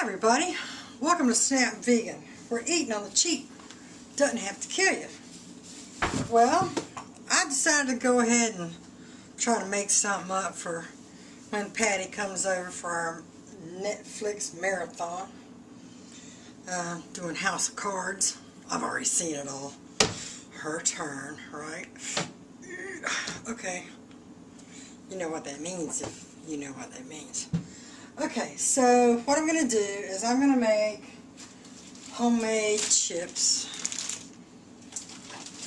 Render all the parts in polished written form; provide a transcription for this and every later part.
Hi everybody, welcome to Snap Vegan, where eating on the cheap doesn't have to kill you. Well, I decided to go ahead and try to make something up for when Patti comes over for our Netflix marathon, doing House of Cards. I've already seen it all. Her turn, right? Okay, you know what that means if you know what that means. Okay, so what I'm going to do is I'm going to make homemade chips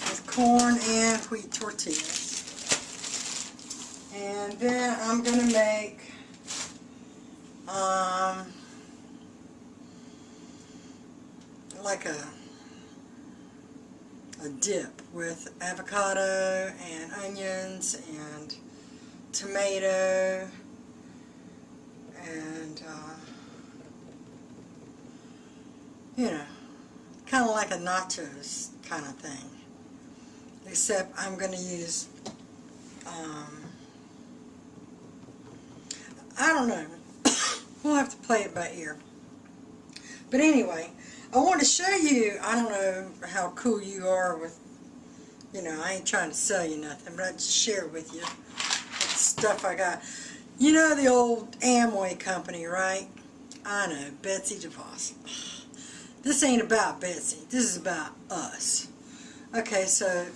with corn and wheat tortillas. And then I'm going to make like a dip with avocado and onions and tomato and you know, kind of like a nachos kind of thing, except I'm going to use I don't know, we'll have to play it by ear. But anyway, I want to show you, I don't know how cool you are with, you know, I ain't trying to sell you nothing, but I just share with you the stuff I got. You know the old Amway company, right? I know, Betsy DeVos. This ain't about Betsy. This is about us. Okay, so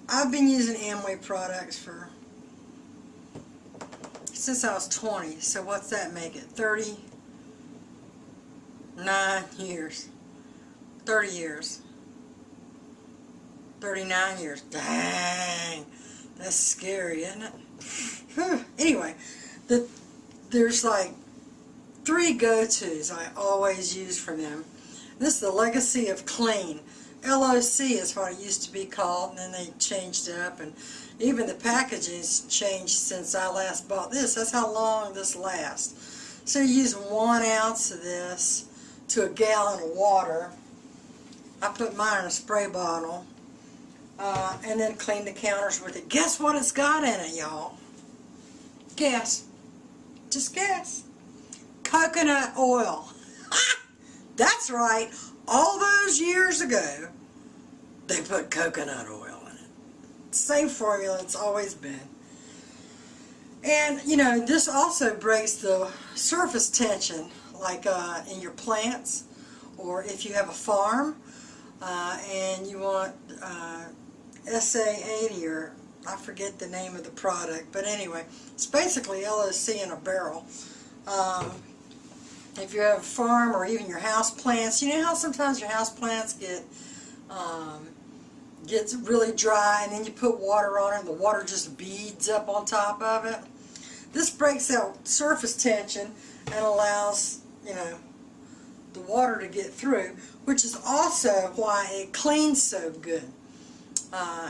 I've been using Amway products since I was 20. So what's that make it? 39 years. 30 years. 39 years. Dang. That's scary, isn't it? Anyway, there's like 3 go-tos I always use from them. This is the Legacy of Clean. LOC is what it used to be called, and then they changed it up, and even the packaging's changed since I last bought this. That's how long this lasts. So you use 1 ounce of this to a gallon of water. I put mine in a spray bottle, and then clean the counters with it. Guess what it's got in it, y'all? Guess. Just guess. Coconut oil. That's right. All those years ago, they put coconut oil in it. Same formula it's always been. And, you know, this also breaks the surface tension, like in your plants, or if you have a farm, and you want SA80, or I forget the name of the product, but anyway, it's basically LOC in a barrel. If you have a farm or even your house plants, you know how sometimes your house plants gets really dry, and then you put water on it and the water just beads up on top of it? This breaks that surface tension and allows, you know, the water to get through, which is also why it cleans so good.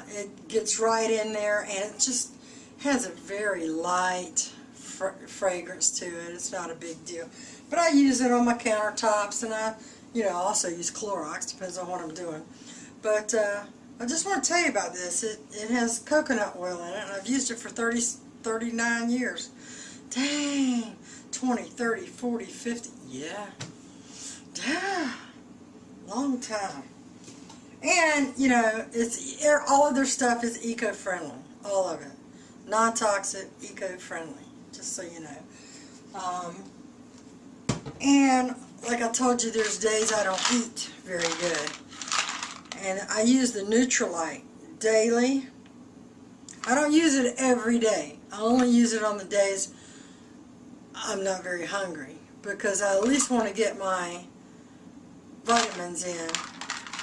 It gets right in there, and it just has a very light fragrance to it. It's not a big deal. But I use it on my countertops, and I, you know, also use Clorox, depends on what I'm doing. But I just want to tell you about this. It has coconut oil in it, and I've used it for 39 years. Dang, 20, 30, 40, 50, yeah. Damn, long time. And, you know, all of their stuff is eco-friendly, all of it. Non-toxic, eco-friendly, just so you know. And, like I told you, there's days I don't eat very good. And I use the nutribullet daily. I don't use it every day. I only use it on the days I'm not very hungry, because I at least want to get my vitamins in.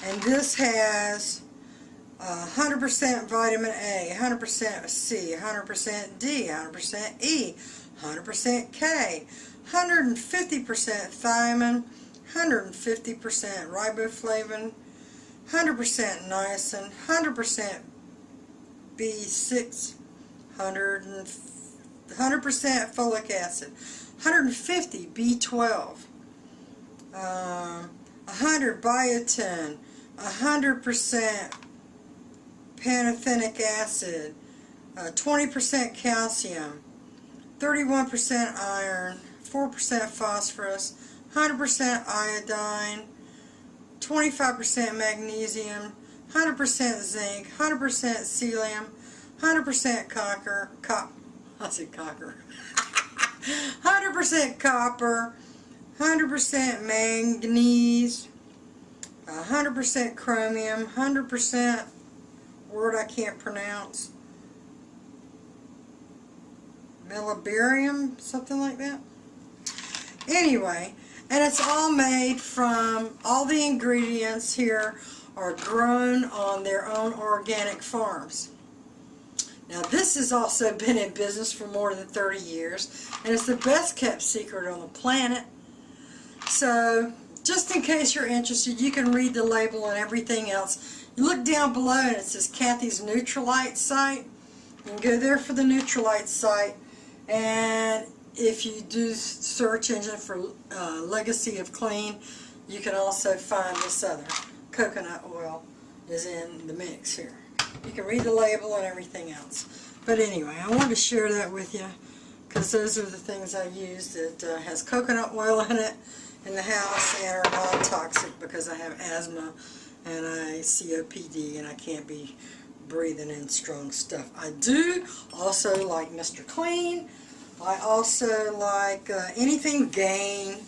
And this has 100% vitamin A, 100% C, 100% D, 100% E, 100% K, 150% thiamine, 150% riboflavin, 100% niacin, 100% B6, 100% folic acid, 150 B12, 100 biotin, 100% pantothenic acid, 20% calcium, 31% iron, 4% phosphorus, 100% iodine, 25% magnesium, 100% zinc, 100% cesium, 100% copper, 100% copper, 100% manganese, 100% chromium, 100% word I can't pronounce, melibarium, something like that. Anyway, and it's all made from, all the ingredients here are grown on their own organic farms. Now this has also been in business for more than 30 years, and it's the best kept secret on the planet. So just in case you're interested, you can read the label and everything else. You look down below and it says Kathy's Nutrilite site. You can go there for the Nutrilite site, and if you do search engine for Legacy of Clean, you can also find this other coconut oil is in the mix here. You can read the label and everything else. But anyway, I wanted to share that with you because those are the things I use that has coconut oil in it in the house and are non-toxic, because I have asthma and I COPD and I can't be breathing in strong stuff. I do also like Mr. Clean. I also like anything Gain.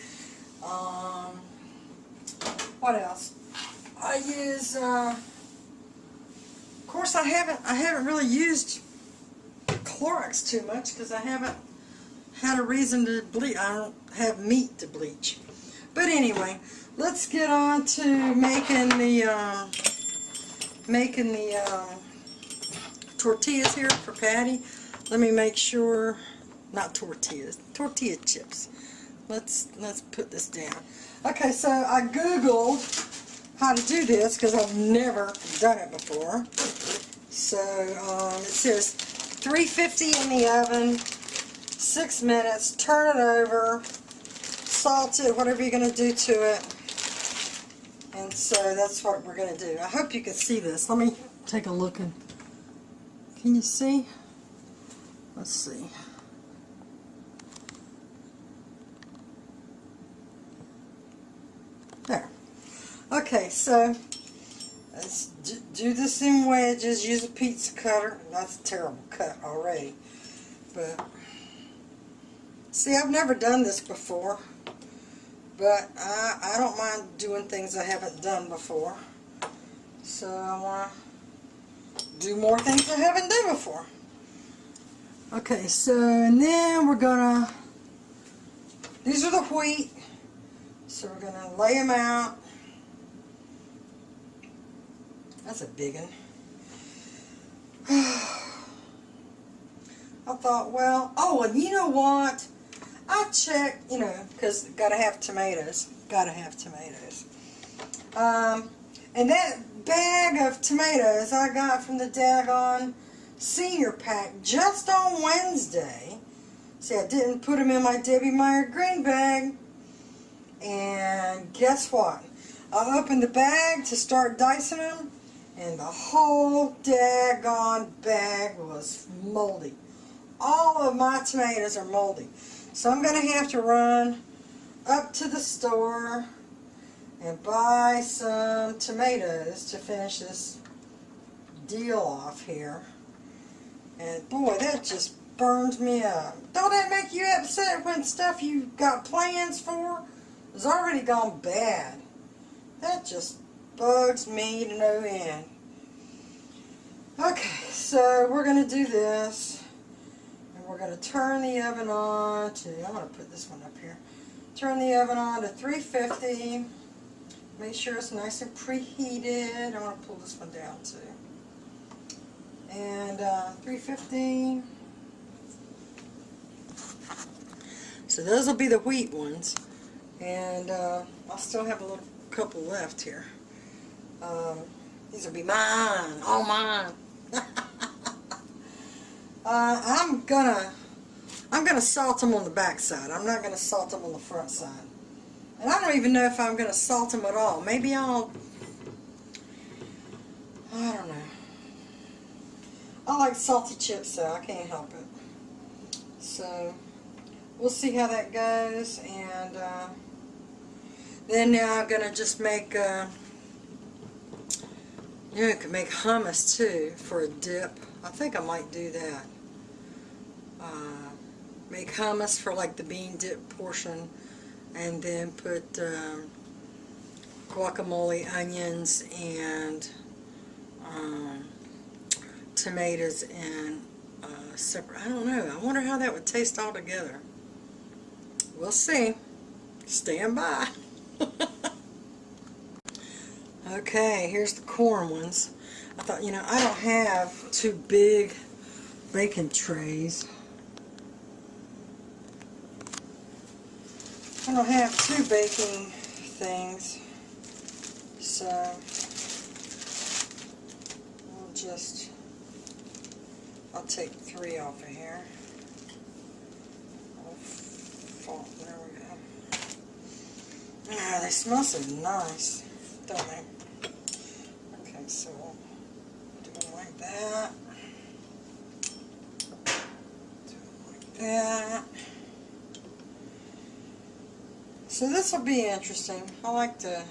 What else? I use, of course, I haven't really used Clorox too much because I haven't had a reason to bleach. I don't have meat to bleach. But anyway, let's get on to making the tortillas here for Patti. Let me make sure. Not tortillas, tortilla chips. Let's put this down. Okay, so I googled how to do this because I've never done it before. So it says 350 in the oven, 6 minutes, turn it over, salt it, whatever you're going to do to it. And so that's what we're going to do. I hope you can see this. Let me take a look. Can you see? Let's see. There. Okay, so let's do this in wedges. Use a pizza cutter. That's a terrible cut already. But, see, I've never done this before. But I don't mind doing things I haven't done before. So I want to do more things I haven't done before. Okay, so, and then we're going to, these are the wheat. So we're going to lay them out. That's a big one. I thought, well, oh, and you know what? I checked, you know, because got to have tomatoes. Got to have tomatoes. And that bag of tomatoes I got from the daggone senior pack just on Wednesday. See, I didn't put them in my Debbie Meyer green bag. And guess what? I opened the bag to start dicing them, and the whole daggone bag was moldy. All of my tomatoes are moldy. So I'm going to have to run up to the store and buy some tomatoes to finish this deal off here. And boy, that just burns me up. Don't that make you upset when stuff you got plans for has already gone bad? That just bugs me to no end. Okay, so we're going to do this. And we're going to turn the oven on to, I'm going to put this one up here. Turn the oven on to 350. Make sure it's nice and preheated. I want to pull this one down too. And 350. So those will be the wheat ones. And I'll still have a little couple left here. These will be mine, all mine. I'm gonna salt them on the back side. I'm not gonna salt them on the front side. And I don't even know if I'm gonna salt them at all. Maybe I don't know. I like salty chips, so I can't help it. So we'll see how that goes, and Then now I'm going to just make, you can make hummus too for a dip. I think I might do that. Make hummus for like the bean dip portion, and then put guacamole, onions, and tomatoes in separate. I don't know. I wonder how that would taste all together. We'll see. Stand by. Okay, here's the corn ones. I thought, you know, I don't have two big baking trays. I don't have two baking things, so I'll take 3 off of here. There we go. Ah, they smell so nice, don't they? Okay, so we'll do it like that. Do it like that. So this will be interesting. I like to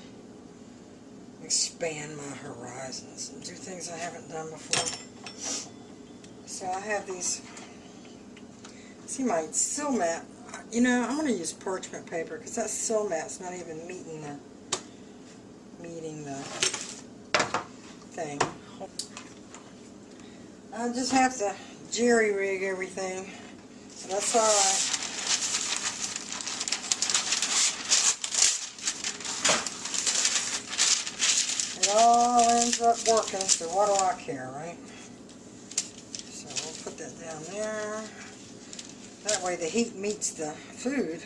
expand my horizons and do things I haven't done before. So I have these, see my seal mat. You know, I'm going to use parchment paper because that seal mat's not even meeting the thing. I just have to jerry-rig everything, so that's alright. It all ends up working, so what do I care, right? So we'll put that down there. That way the heat meets the food.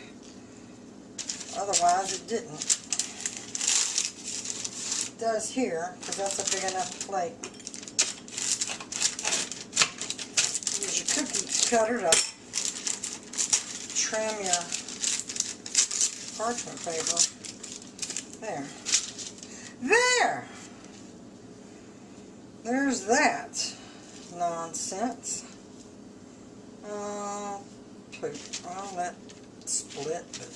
Otherwise it didn't. It does here, because that's a big enough plate. Use your cookie cutter to trim your parchment paper. There. There! There's that nonsense. Well, that split, but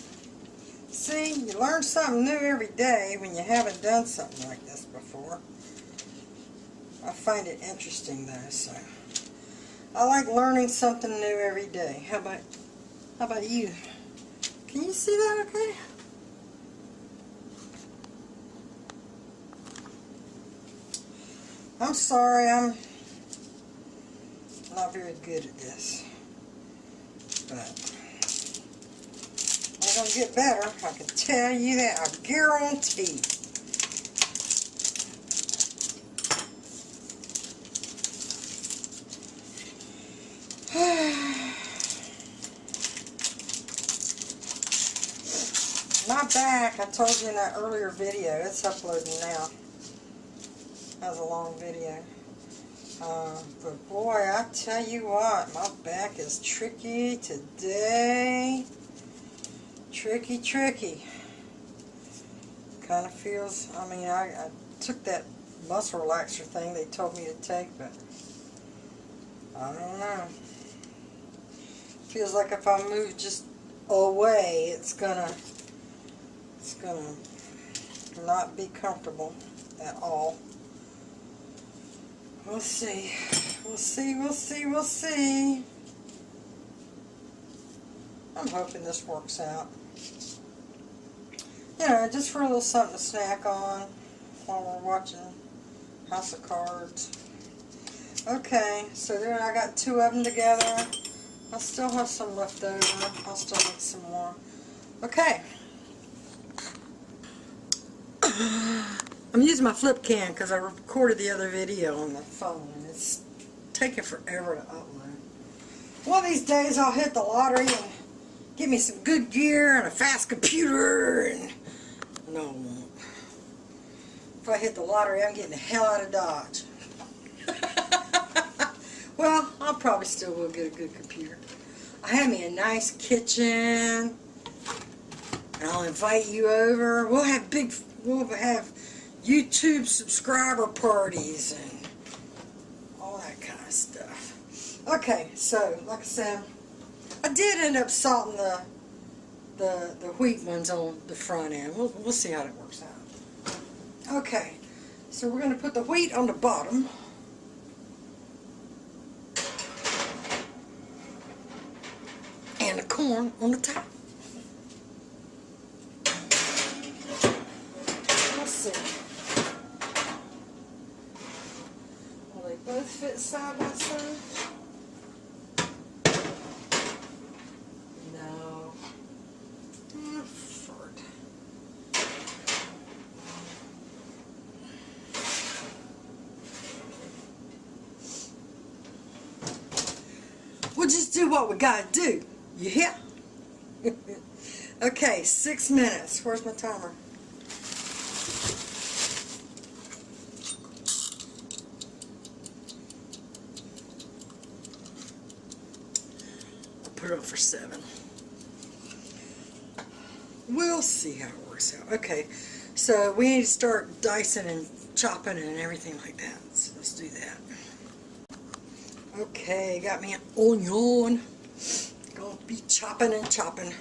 see, you learn something new every day when you haven't done something like this before. I find it interesting though, so I like learning something new every day. How about you? Can you see that okay? I'm sorry, I'm not very good at this, but I'm going to get better. I can tell you that. I guarantee. My back, I told you in that earlier video, it's uploading now. That was a long video. But boy, I tell you what, my back is tricky today. Tricky, tricky. Kind of feels, I mean, I took that muscle relaxer thing they told me to take, but I don't know. Feels like if I move just away, it's gonna not be comfortable at all. We'll see. We'll see, we'll see, we'll see. I'm hoping this works out. You know, just for a little something to snack on while we're watching House of Cards. Okay, so there I got 2 of them together. I still have some left over. I'll still make some more. Okay. I'm using my flip cam because I recorded the other video on the phone and it's taking forever to upload. One of these days I'll hit the lottery and get me some good gear and a fast computer and no, I won't. If I hit the lottery, I'm getting the hell out of Dodge. Well, I'll probably still will get a good computer. I have me a nice kitchen and I'll invite you over. We'll have YouTube subscriber parties and all that kind of stuff. Okay, so like I said, I did end up salting the wheat ones on the front end. We'll see how that works out. Okay, so we're going to put the wheat on the bottom. And the corn on the top. Let's see. Will they both fit side by side? No. Fart. We'll just do what we gotta do. You hear? Okay, 6 minutes. Where's my timer? I'll put it on for 7. We'll see how it works out. Okay, so we need to start dicing and chopping and everything like that. So let's do that. Okay, got me an onion. Gonna be chopping and chopping.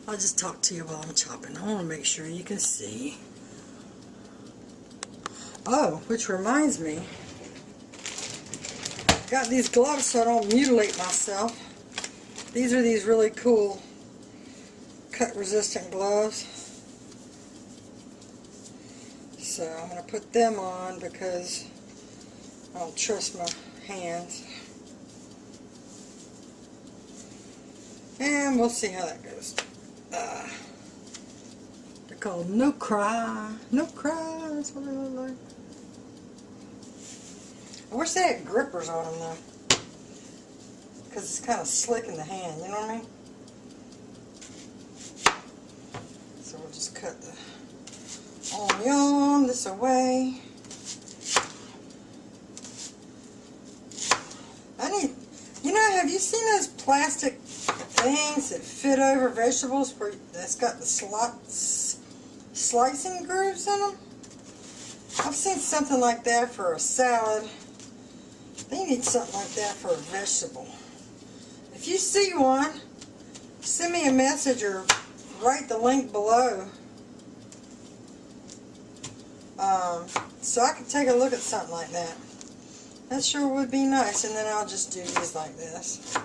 I'll just talk to you while I'm chopping. I want to make sure you can see. Oh, which reminds me, got these gloves so I don't mutilate myself. These are these really cool cut resistant gloves. So I'm going to put them on because I don't trust my hands. And we'll see how that goes. They're called No Cry. No Cry, that's what they look like. I wish they had grippers on them though. Because it's kind of slick in the hand, you know what I mean? So we'll just cut the onion this away. Have you seen those plastic things that fit over vegetables where that's got the slicing grooves in them? I've seen something like that for a salad. They need something like that for a vegetable. If you see one, send me a message or write the link below so I can take a look at something like that. That sure would be nice. And then I'll just do these like this.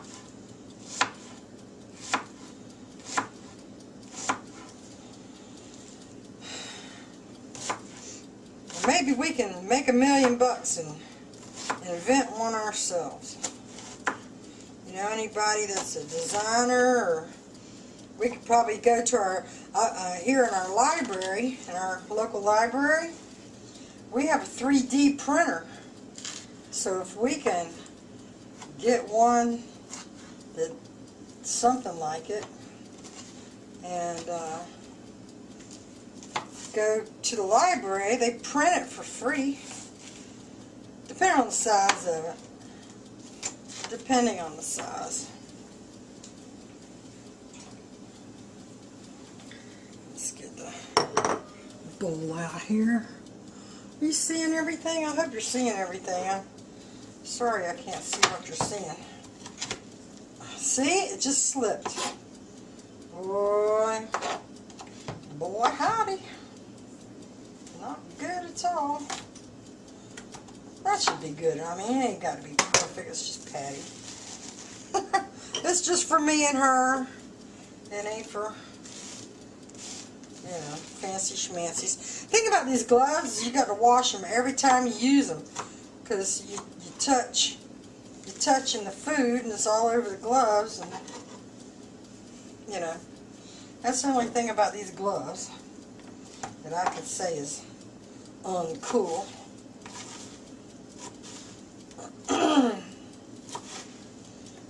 Maybe we can make $1 million and invent one ourselves. You know, anybody that's a designer, or we could probably go to our, here in our library, in our local library, we have a 3D printer. So if we can get one that's something like it, and go to the library, they print it for free, depending on the size of it. Depending on the size. Let's get the bowl out here. Are you seeing everything? I hope you're seeing everything. I'm sorry I can't see what you're seeing. See? It just slipped. Boy, howdy. Not good at all. That should be good. I mean, it ain't got to be perfect. It's just Patti. It's just for me and her. It ain't for, you know, fancy schmancies. Thing about these gloves is you got to wash them every time you use them, because you're touching the food and it's all over the gloves, and you know, that's the only thing about these gloves that I could say is uncool.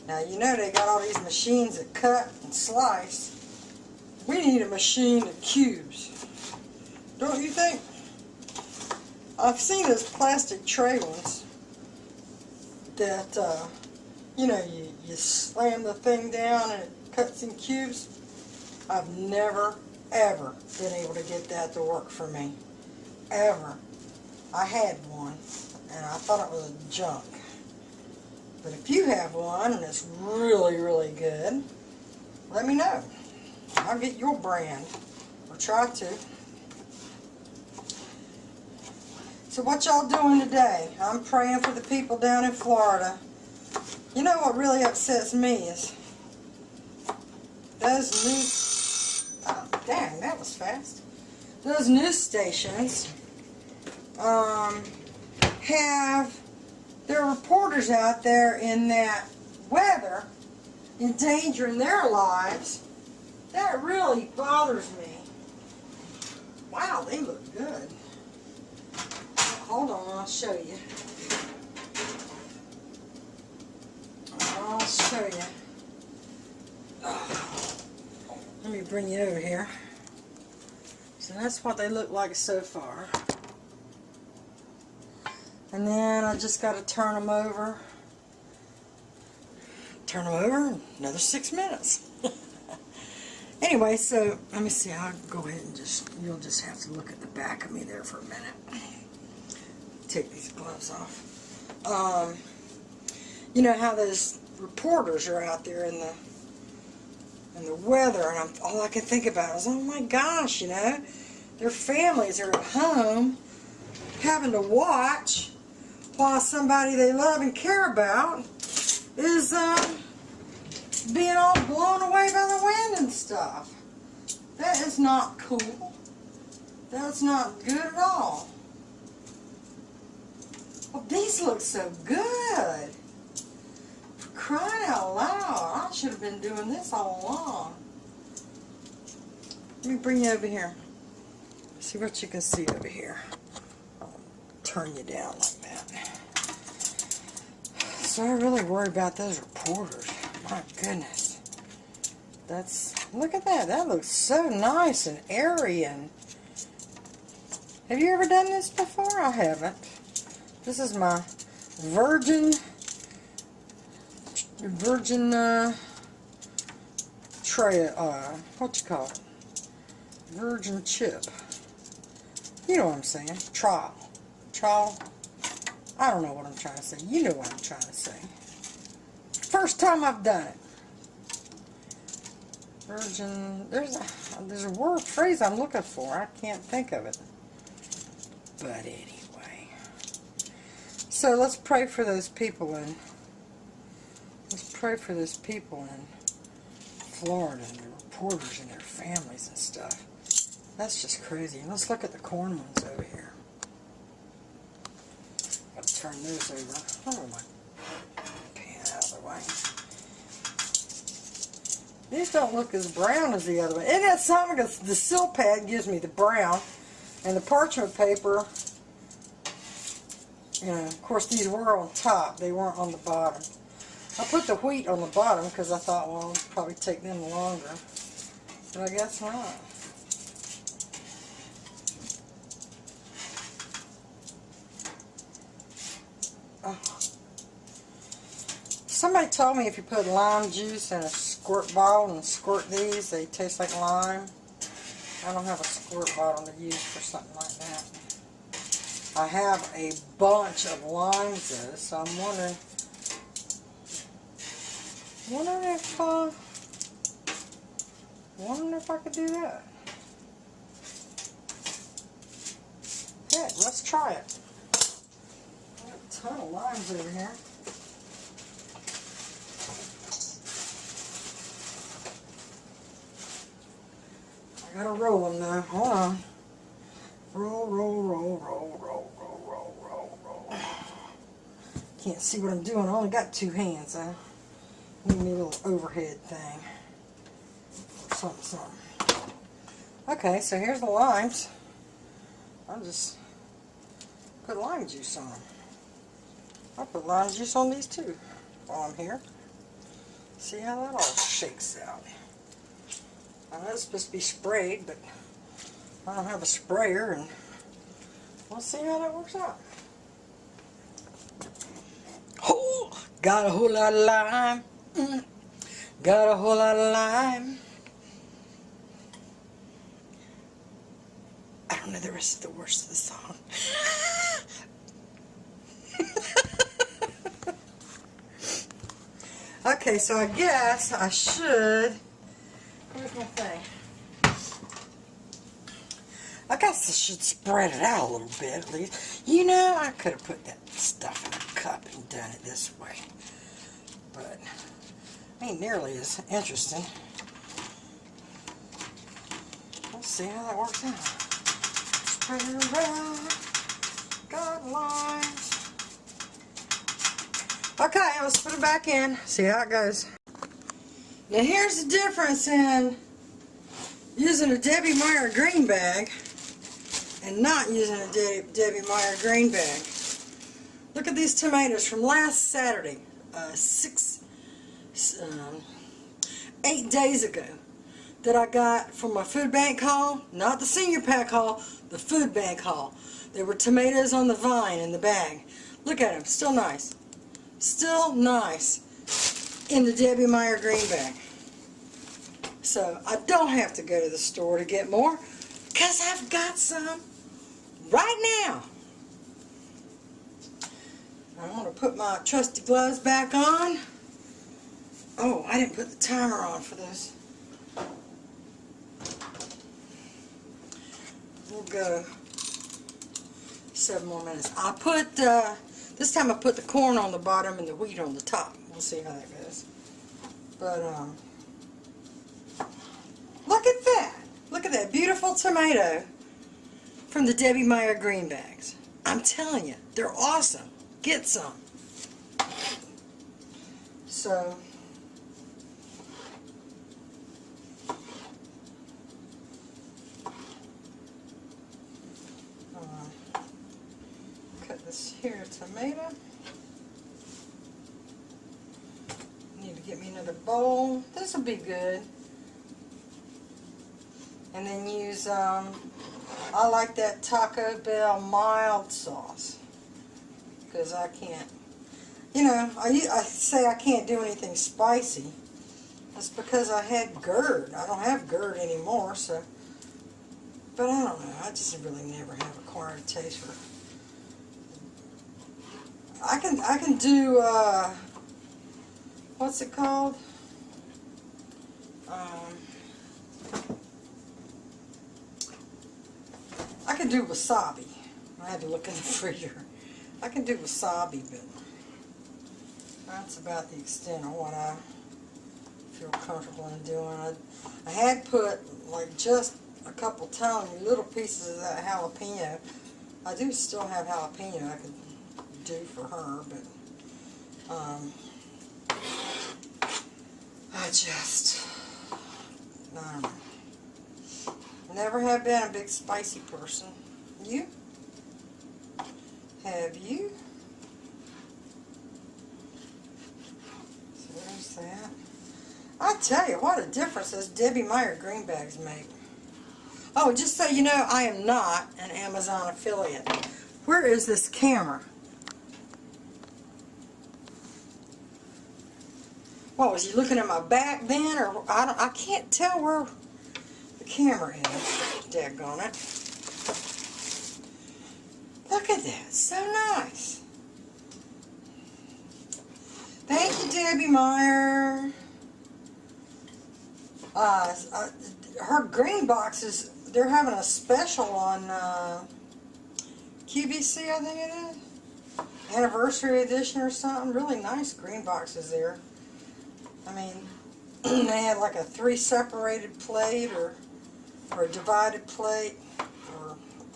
Now, you know they got all these machines that cut and slice. We need a machine that cubes. Don't you think? I've seen those plastic tray ones that, you know, you slam the thing down and it cuts in cubes. I've never, ever been able to get that to work for me. Ever. I had one, and I thought it was junk. But if you have one and it's really, really good, let me know. I I'll get your brand. Or try to. So what y'all doing today? I'm praying for the people down in Florida. You know what really upsets me is those news... Oh, dang, that was fast. Those news stations have their reporters out there in that weather endangering their lives. That really bothers me. Wow, they look good. Hold on, I'll show you. I'll show you. Let me bring you over here. So that's what they look like so far. And then I just got to turn them over. Turn them over, another 6 minutes. Anyway, so let me see. I'll go ahead and you'll just have to look at the back of me there for a minute. Take these gloves off. You know how those reporters are out there in the weather, and all I can think about is, oh my gosh, you know, their families are at home having to watch while somebody they love and care about is being all blown away by the wind and stuff. That is not cool. That's not good at all. Well, these look so good. For crying out loud, I should have been doing this all along. Let me bring you over here. See what you can see over here. I'll turn you down like that. So I really worry about those reporters. My goodness. Look at that. That looks so nice and airy. And have you ever done this before? I haven't. This is my virgin tray, what you call it? Virgin chip. You know what I'm saying. Trial. I don't know what I'm trying to say. You know what I'm trying to say. First time I've done it. Virgin, there's a word, phrase I'm looking for. I can't think of it. But anyway. So let's pray for those people in Florida and the reporters and their families and stuff. That's just crazy. And let's look at the corn ones over here. I'll turn those over. Oh, my pan out of the way. These don't look as brown as the other one. Isn't that something? Because the seal pad gives me the brown, and the parchment paper, you know, of course these were on top. They weren't on the bottom. I put the wheat on the bottom because I thought, well, it'll probably take them longer. But I guess not. Oh. Somebody told me if you put lime juice in a squirt bottle and squirt these, they taste like lime. I don't have a squirt bottle to use for something like that. I have a bunch of limes though, so I'm wondering if I could do that. Heck, let's try it. I got a ton of limes over here. I gotta roll them though. Hold on. Roll. Can't see what I'm doing. I only got two hands. I need me a little overhead thing. Or something. Okay, so here's the limes. I'll just put lime juice on them. I'll put lime juice on these too while I'm here. See how that all shakes out. I know it's supposed to be sprayed, but I don't have a sprayer, and we'll see how that works out. Oh, got a whole lot of lime. Got a whole lot of lime. I don't know the rest of the words of the song. Okay, so I guess I should. Where's my thing? guess I should spread it out a little bit at least. You know, I could have put that stuff in a cup and done it this way. But ain't nearly as interesting. Let's see how that works out. Spread it around. Got lines. Okay, let's put it back in. See how it goes. Now here's the difference in using a Debbie Meyer green bag and not using a Debbie Meyer green bag. Look at these tomatoes from last Saturday, 8 days ago, that I got from my food bank haul, not the senior pack haul, the food bank haul. There were tomatoes on the vine in the bag. Look at them, still nice. Still nice in the Debbie Meyer green bag. So I don't have to go to the store to get more because I've got some right now. I'm going to put my trusty gloves back on. Oh, I didn't put the timer on for this. We'll go 7 more minutes. I put, this time I put the corn on the bottom and the wheat on the top. We'll see how that goes. But, look at that. Look at that beautiful tomato from the Debbie Meyer green bags. I'm telling you, they're awesome. Get some. So, cut this here tomato. Need to get me another bowl. This will be good. And then use, I like that Taco Bell mild sauce. Because I can't, you know, I say I can't do anything spicy. That's because I had GERD. I don't have GERD anymore, so. But I don't know. I just really never have acquired a taste for. I can do, what's it called? I can do wasabi. I had to look in the freezer. I can do wasabi, but that's about the extent of what I feel comfortable in doing. I had put like just a couple tiny little pieces of that jalapeno. I do still have jalapeno I could do for her, but I just, I don't know. Never have been a big spicy person. You? Have you? So there's that. I tell you, what a difference those Debbie Meyer green bags make. Oh, just so you know, I am not an Amazon affiliate. Where is this camera? What, was you looking at my back then? Or I can't tell where the camera is. Daggone it. Look at that. So nice. Thank you, Debbie Meyer. Her green boxes, they're having a special on QVC, I think it is. Anniversary edition or something. Really nice green boxes there. I mean, they had like a 3 separated plate or a divided plate.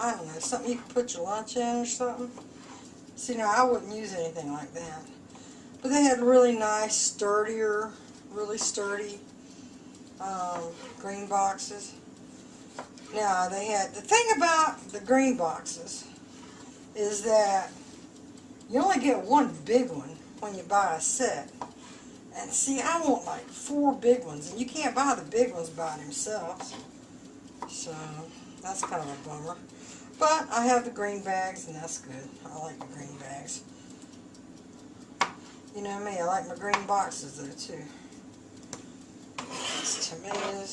I don't know, something you could put your lunch in or something. See, now I wouldn't use anything like that. But they had really nice, really sturdy green boxes. Now, they had, the thing about the green boxes is that you only get one big one when you buy a set. And see, I want like 4 big ones, and you can't buy the big ones by themselves. So, that's kind of a bummer. But I have the green bags, and that's good. I like the green bags. You know me, I like my green boxes though, too. These tomatoes.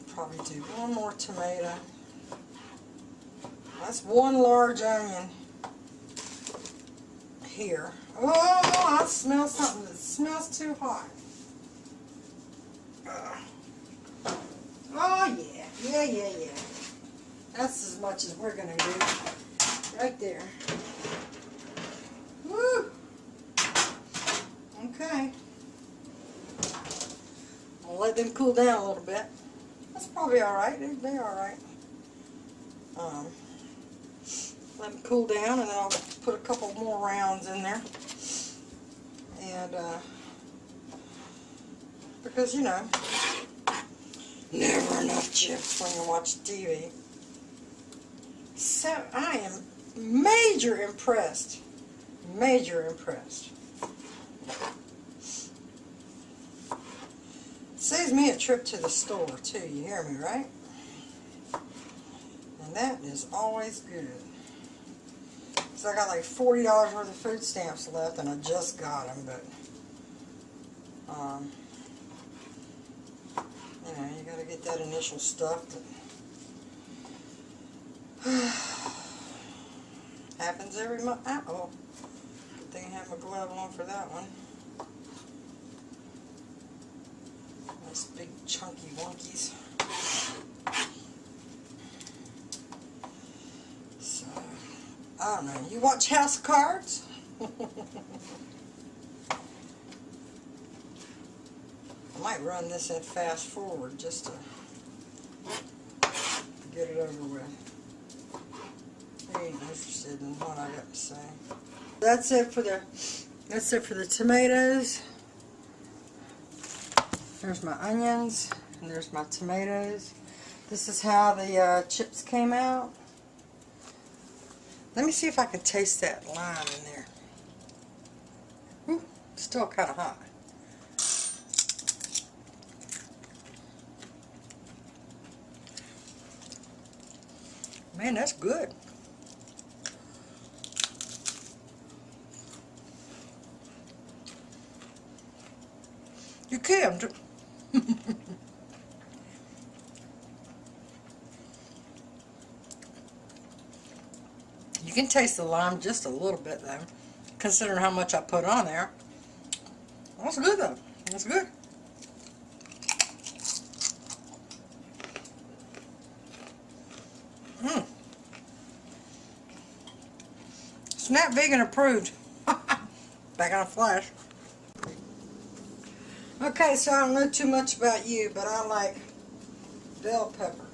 Probably do one more tomato. That's 1 large onion here. Oh, I smell something that smells too hot. Oh, yeah. That's as much as we're going to do. Right there. Woo! Okay. I'll let them cool down a little bit. That's probably alright. They're alright. Let them cool down, and then I'll put a couple more rounds in there. And, because, you know, never enough chips when you watch TV. So, I am major impressed. Major impressed. Saves me a trip to the store, too. You hear me, right? And that is always good. So I got like $40 worth of food stamps left, and I just got them, but you know, you got to get that initial stuff. Happens every month. Oh, good thing I have my glove on for that one. Nice big chunky wonkies. So, I don't know. You watch House of Cards? I might run this in fast forward just to get it over with. I ain't interested in what I got to say. That's it for the tomatoes. There's my onions and there's my tomatoes. This is how the chips came out. Let me see if I can taste that lime in there. Ooh, still kind of hot. Man, that's good. You can. You can taste the lime just a little bit though, considering how much I put on there. That's good though. That's good. Snap Vegan approved. Back on a flash. Okay, so I don't know too much about you, but I like bell pepper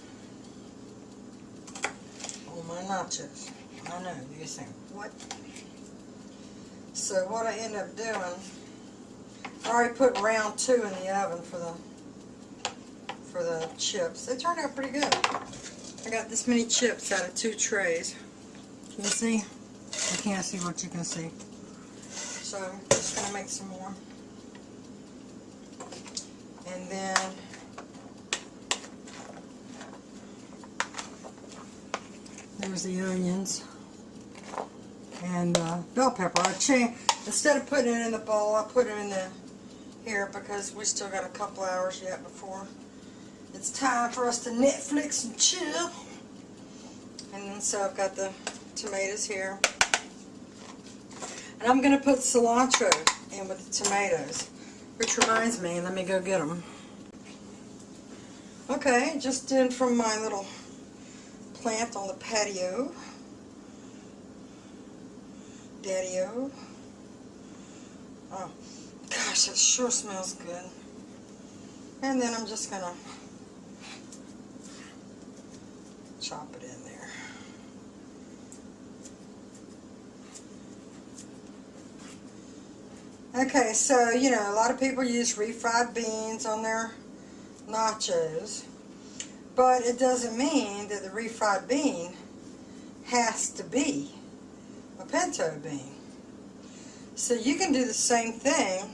on my nachos. I know, you think, what? So what I end up doing, I already put round 2 in the oven for the chips. They turned out pretty good. I got this many chips out of 2 trays. Can you see? I can't see what you can see. So I'm just going to make some more. And then there's the onions and bell pepper. Instead of putting it in the bowl, I put it in here because we still got a couple hours yet before it's time for us to Netflix and chill. And then so I've got the tomatoes here. And I'm going to put cilantro in with the tomatoes. Which reminds me, let me go get them. Okay, just in from my little plant on the patio. Daddy-o. Oh, gosh, that sure smells good. And then I'm just going to chop it in there. Okay, so, you know, a lot of people use refried beans on their nachos, but it doesn't mean that the refried bean has to be a pinto bean. So you can do the same thing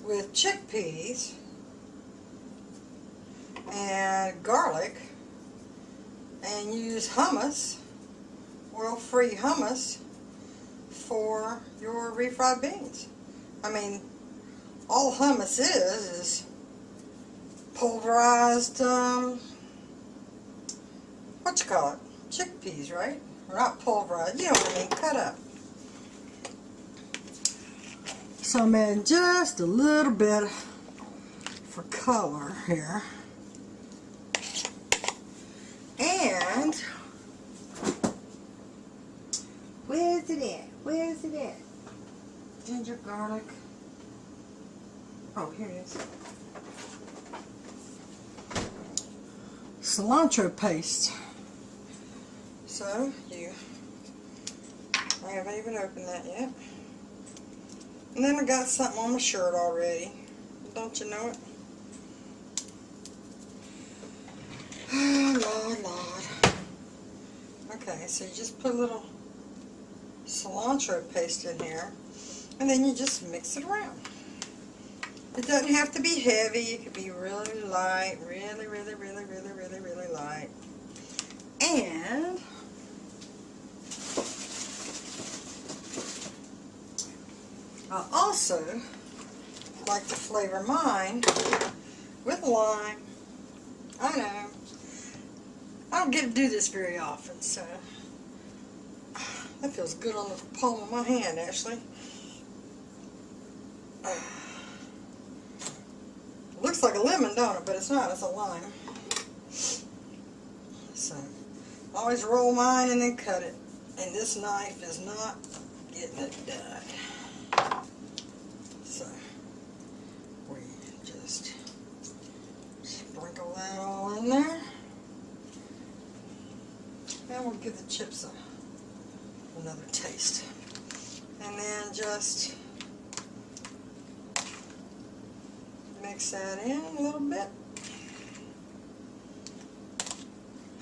with chickpeas and garlic and use hummus, oil-free hummus, for your refried beans. I mean, all hummus is pulverized, what you call it? Chickpeas, right? Or not pulverized, you know what I mean, cut up. So I'm adding just a little bit for color here. And ginger, garlic. Oh, here it is. Cilantro paste. So, I haven't even opened that yet. And then I got something on my shirt already. Don't you know it? Oh, Lord. Okay, so you just put a little cilantro paste in here, and then you just mix it around. It doesn't have to be heavy. It could be really light, really light. And I also like to flavor mine with lime. I know. I don't get to do this very often, so that feels good on the palm of my hand, actually. It looks like a lemon, don't it? But it's not. It's a lime. So, always roll mine and then cut it. And this knife is not getting it done. So, we just sprinkle that all in there. And we'll give the chips another taste. And then just mix that in a little bit.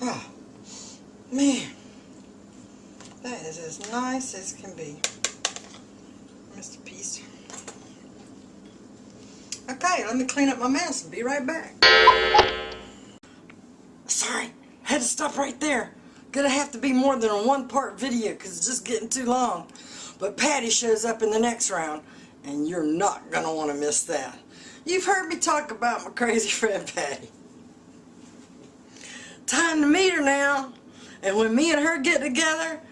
Oh, man. That is as nice as can be. Missed a piece. Okay, let me clean up my mess and be right back. Sorry, had to stop right there. Gonna have to be more than a one-part video because it's just getting too long. But Patti shows up in the next round, and you're not gonna want to miss that. You've heard me talk about my crazy friend Patti. Time to meet her now. And when me and her get together,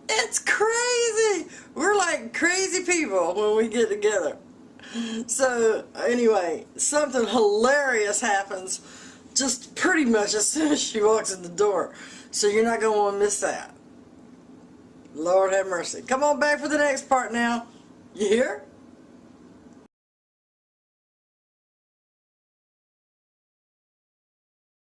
it's crazy. We're like crazy people when we get together. So anyway, something hilarious happens just pretty much as soon as she walks in the door. So you're not going to want to miss that. Lord have mercy. Come on back for the next part now. You hear?